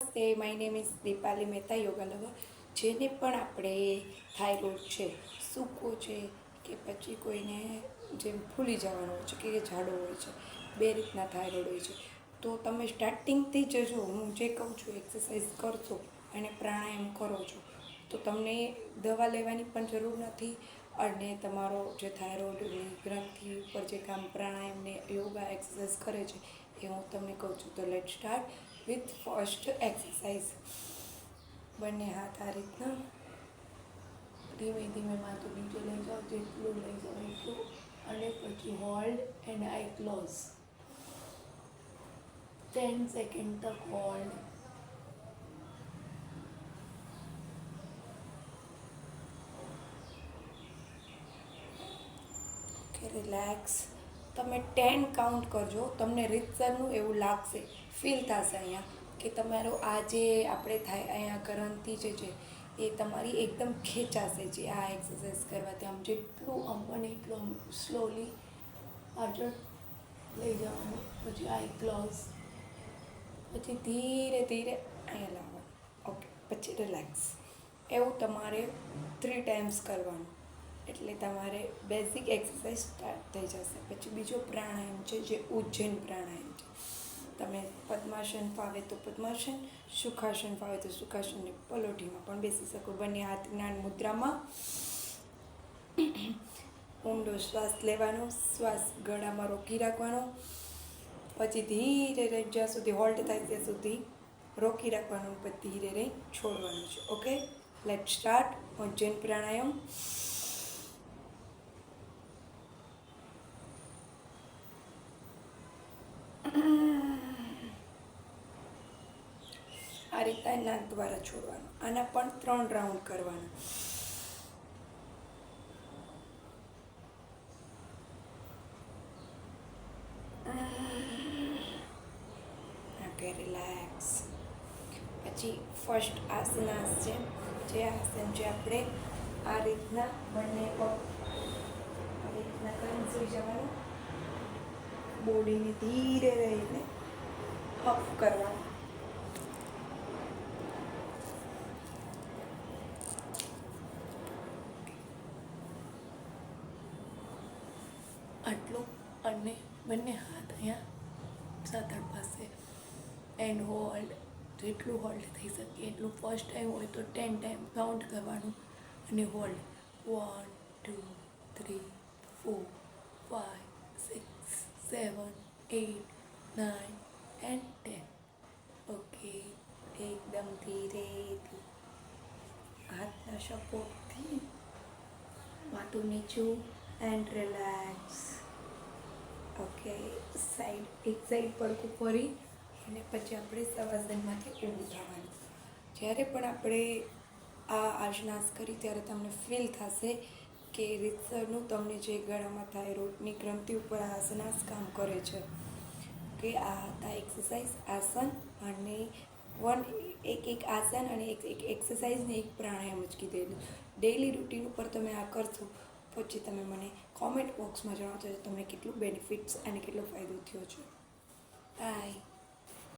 નમસ્તે, my name is Dipali Mehta, yoga lover. જેને પણ આપણે થાઇરોઇડ છે, સૂકો છે, કે પછી કોઈને જેમ ફૂલી જવાનું હોય છે કે જાડો હોય છે, બે રીતના થાઇરોઇડ હોય છે. તો તમે સ્ટાર્ટિંગથી જ જો હું જે કહું છું એક્સરસાઇઝ કરશો અને પ્રાણાયામ કરો છો તો તમને દવા લેવાની પણ જરૂર નથી. અને તમારો જે થાઇરોઇડની ગ્રંથિ ઉપર જે કામ પ્રાણાયામને યોગા એક્સરસાઇઝ કરે છે એ હું તમને કહું છું. તો late start with first exercise. બંને હાથ આ રીતના ધીમે ધીમે માથું નીચે લઈ જાઓ, જેટલું લઈ જાઓ એટલું, અને પછી hold and eye close. 10 second તક હોલ્ડ. Okay, relax. તમે 10 કાઉન્ટ કરજો. તમને રીતસરનું એવું લાગશે, ફીલ થશે અહીંયા કે તમારું આ જે આપણે થાય અહીંયા ગ્રંથિ જે છે એ તમારી એકદમ ખેંચાશે. જે આ એક્સરસાઇઝ કરવાથી આમ જેટલું આમ બને એટલું આમ સ્લોલી આગળ લઈ જવાનું. પછી આઈ ક્લોઝ, પછી ધીરે ધીરે અહીંયા લાવવાનું. ઓકે, પછી રિલેક્સ. એવું તમારે 3 ટાઈમ્સ કરવાનું, એટલે તમારે બેઝિક એક્સરસાઇઝ સ્ટાર્ટ થઈ જશે. પછી બીજો પ્રાણાયામ છે જે ઉજ્જૈન પ્રાણાયામ છે. તમે પદ્માસન ફાવે તો પદ્માસન, સુખાસન ફાવે તો સુખાસનની પલોઠીમાં પણ બેસી શકો. બંને હાથ જ્ઞાન મુદ્રામાં. ઊંડો શ્વાસ લેવાનો, શ્વાસ ગળામાં રોકી રાખવાનો, પછી ધીરે રહી જ્યાં સુધી હોલ્ડ થાય ત્યાં સુધી રોકી રાખવાનું, પછી ધીરે રહી છોડવાનું છે. ઓકે, લેટ સ્ટાર્ટ ઉજ્જૈન પ્રાણાયામ. આ રીતના નાક દ્વારા છોડવાનું. આના પણ 3 રાઉન્ડ કરવાના. Okay, relax. પછી ફર્સ્ટ આસનાસ છે, જે આસન છે આપણે આ રીતના બંને પગ આ રીતના કરીને સૂઈ જવાનું. બોડીને ધીરે રહીને અપ કરવાનું. આટલું, અને બંને હાથ અહીંયા સાથળ પાસે એન્ડ હોલ્ડ. જેટલું હોલ્ડ થઈ શકે એટલું. ફર્સ્ટ ટાઈમ હોય તો 10 ટાઈમ કાઉન્ટ કરવાનું અને હોલ્ડ. 1 2 3 4 5 6 7 8 9 and 10. ઓકે, એકદમ ધીરેથી હાથના સપોર્ટથી માથું નીચું એન્ડ રિલેક્સ. ઓકે, એક સાઈડ પડખું ફરી અને પછી આપણે શવાસનમાંથી ઊભું થવાનું. જ્યારે પણ આપણે આ આસનાસ કરી ત્યારે તમને ફીલ થશે કે રીતસરનું તમને જે ગળામાં થાઇરોઇડની ગ્રંથિ ઉપર આ આસનાસ કામ કરે છે. કે આ હતા એક્સરસાઇઝ, આસન, અને એક આસન અને એક એક્સરસાઇઝ ને એક પ્રાણાયામ જ કીધેલું. ડેઈલી રૂટીન ઉપર તમે આ કરશો પછી તમે મને કોમેન્ટ બોક્સમાં જણાવજો તમને કેટલું બેનિફિટ્સ અને કેટલો ફાયદો થયો છે. બાય.